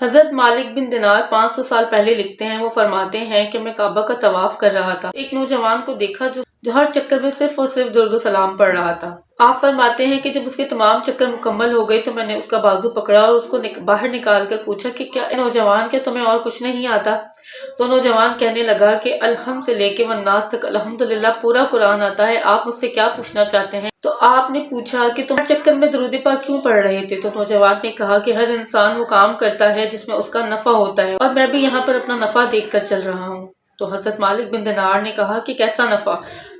حضرت مالک بن دینار 500 سال پہلے لکھتے ہیں، وہ فرماتے ہیں کہ میں کعبہ کا طواف کر رہا تھا، ایک نوجوان کو دیکھا جو ہر چکر میں صرف اور صرف درود و سلام پڑھ رہا تھا۔ آپ فرماتے ہیں کہ جب اس کے تمام چکر مکمل ہو گئے تو میں نے اس کا بازو پکڑا اور اس کو باہر نکال کر پوچھا کہ کیا نوجوان کیا تمہیں اور کچھ نہیں آتا؟ تو نوجوان کہنے لگا کہ الحمد سے لے کے والناس تک الحمدللہ پورا قرآن آتا ہے، آپ مجھ سے کیا پوچھنا چاہتے ہیں؟ تو آپ نے پوچھا کہ تم ہر چکر میں درود پاک کیوں پڑھ رہے تھے؟ تو نوجوان نے کہا کہ ہر انسان وہ کام کرتا ہے جس میں اس کا نفع ہوتا ہے، اور میں بھی یہاں پر اپنا نفع دیکھ کر چل رہا ہوں۔ تو حضرت مالک بن دینار نے کہا کہ کیسا نفع؟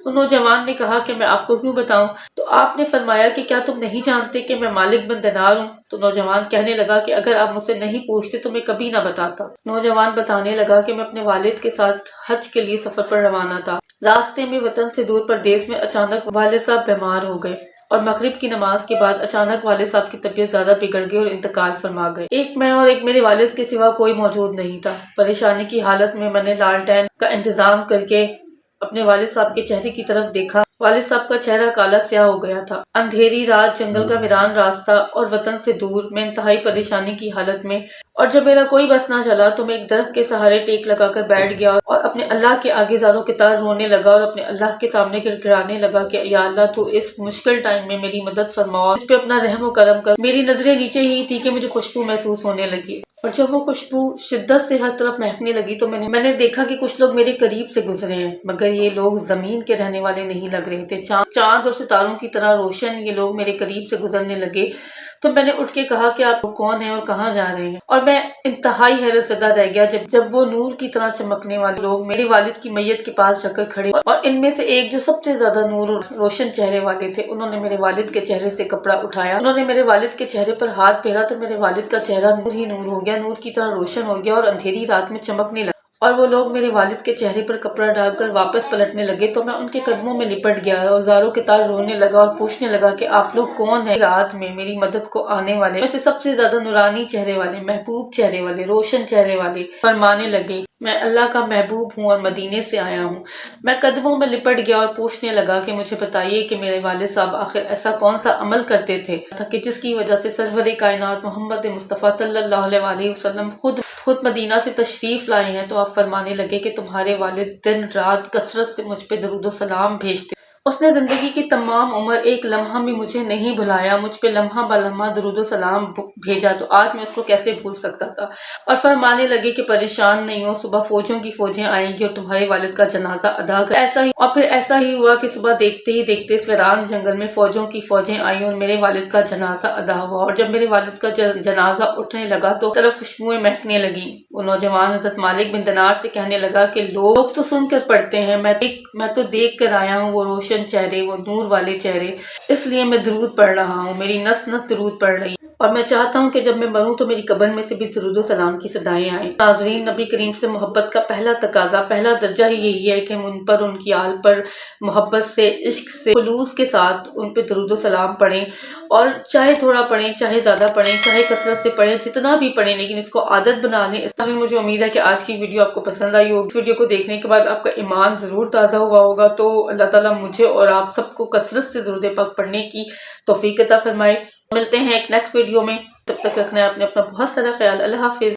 تو نوجوان نے کہا کہ میں آپ کو کیوں بتاؤں؟ تو آپ نے فرمایا کہ کیا تم نہیں جانتے کہ میں مالک بن دینار ہوں؟ تو نوجوان کہنے لگا کہ اگر آپ مجھ سے نہیں پوچھتے تو میں کبھی نہ بتاتا۔ نوجوان بتانے لگا کہ میں اپنے والد کے ساتھ حج کے لیے سفر پر روانہ تھا، راستے میں وطن سے دور پردیس میں اچانک والد صاحب بیمار ہو گئے اور مغرب کی نماز کے بعد اچانک والد صاحب کی طبیعت زیادہ بگڑ گئی اور انتقال فرما گئے۔ ایک میں اور ایک میرے والد کے سوا کوئی موجود نہیں تھا۔ پریشانی کی حالت میں نے لالٹین کا انتظام کر کے اپنے والد صاحب کے چہرے کی طرف دیکھا۔ والد صاحب کا چہرہ کالا سیاہ ہو گیا تھا۔ اندھیری رات، جنگل کا ویران راستہ اور وطن سے دور، میں انتہائی پریشانی کی حالت میں، اور جب میرا کوئی بس نہ چلا تو میں ایک درخت کے سہارے ٹیک لگا کر بیٹھ گیا اور اپنے اللہ کے آگے زاروں کے تار رونے لگا اور اپنے اللہ کے سامنے گڑگڑانے لگا کہ یا اللہ، تو اس مشکل ٹائم میں میری مدد فرما اور مجھ پہ اپنا رحم و کرم کر۔ میری نظریں نیچے ہی تھی کہ مجھے خوشبو محسوس ہونے لگی، اور جب وہ خوشبو شدت سے ہر طرف مہکنے لگی تو میں نے دیکھا کہ کچھ لوگ میرے قریب سے گزرے ہیں، مگر یہ لوگ زمین کے رہنے والے نہیں لگ رہے تھے۔ چاند اور ستاروں کی طرح روشن یہ لوگ میرے قریب سے گزرنے لگے تو میں نے اٹھ کے کہا کہ آپ کون ہیں اور کہاں جا رہے ہیں؟ اور میں انتہائی حیرت زدہ رہ گیا جب وہ نور کی طرح چمکنے والے لوگ میرے والد کی میت کے پاس جا کر کھڑے، اور ان میں سے ایک جو سب سے زیادہ نور اور روشن چہرے والے تھے، انہوں نے میرے والد کے چہرے سے کپڑا اٹھایا، انہوں نے میرے والد کے چہرے پر ہاتھ پھیرا تو میرے والد کا چہرہ نور ہی نور ہو گیا، نور کی طرح روشن ہو گیا اور اندھیری رات میں چمکنے لگا۔ اور وہ لوگ میرے والد کے چہرے پر کپڑا ڈال کر واپس پلٹنے لگے تو میں ان کے قدموں میں لپٹ گیا اور زاروں کے تار رونے لگا اور پوچھنے لگا کہ آپ لوگ کون ہیں؟ رات میں میری مدد کو آنے والے میں سے سب سے زیادہ نورانی چہرے والے، محبوب چہرے والے، روشن چہرے والے فرمانے لگے، میں اللہ کا محبوب ہوں اور مدینے سے آیا ہوں۔ میں قدموں میں لپٹ گیا اور پوچھنے لگا کہ مجھے بتائیے کہ میرے والد صاحب آخر ایسا کون سا عمل کرتے تھے کہ جس کی وجہ سے سرور کائنات محمد مصطفیٰ صلی اللہ علیہ وسلم خود مدینہ سے تشریف لائے ہیں؟ تو آپ فرمانے لگے کہ تمہارے والد دن رات کثرت سے مجھ پہ درود و سلام بھیجتے، اس نے زندگی کی تمام عمر ایک لمحہ بھی مجھے نہیں بھلایا، مجھ پہ لمحہ بہ لمحہ درود و سلام بھیجا، تو آج میں اس کو کیسے بھول سکتا تھا؟ اور فرمانے لگے کہ پریشان نہیں ہو، صبح فوجوں کی فوجیں آئیں گی اور تمہارے والد کا جنازہ ادا کر۔ ایسا ہی ہوا کہ صبح دیکھتے ہی دیکھتے اس ویران جنگل میں فوجوں کی فوجیں آئیں اور میرے والد کا جنازہ ادا ہوا، اور جب میرے والد کا جنازہ اٹھنے لگا تو طرف خوشبوئیں مہکنے لگی۔ وہ نوجوان حضرت مالک بن دینار سے کہنے لگا کہ لوگ تو سن کر پڑھتے ہیں، میں تو دیکھ کر آیا ہوں وہ روشن چہرے، وہ نور والے چہرے، اس لیے میں درود پڑھ رہا ہوں، میری نس نس درود پڑھ رہی ہے، اور میں چاہتا ہوں کہ جب میں مروں تو میری قبر میں سے بھی درود و سلام کی صدائیں آئیں۔ ناظرین، نبی کریم سے محبت کا پہلا تقاضا، پہلا درجہ ہی یہی ہے کہ ہم ان پر، ان کی آل پر محبت سے، عشق سے، خلوص کے ساتھ ان پہ درود و سلام پڑھیں، اور چاہے تھوڑا پڑھیں، چاہے زیادہ پڑھیں، چاہے کثرت سے پڑھیں، جتنا بھی پڑھیں، لیکن اس کو عادت بنا لیں۔ مجھے امید ہے کہ آج کی ویڈیو آپ کو پسند آئی ہوگی۔ اس ویڈیو کو دیکھنے کے بعد آپ کا ایمان ضرور تازہ ہوا ہوگا، تو اللہ تعالیٰ مجھے اور آپ سب کو کثرت سے درود پاک پڑھنے کی توفیق عطا فرمائے۔ ملتے ہیں ایک نیکسٹ ویڈیو میں، تب تک رکھنا ہے اپنا بہت سارا خیال۔ اللہ حافظ۔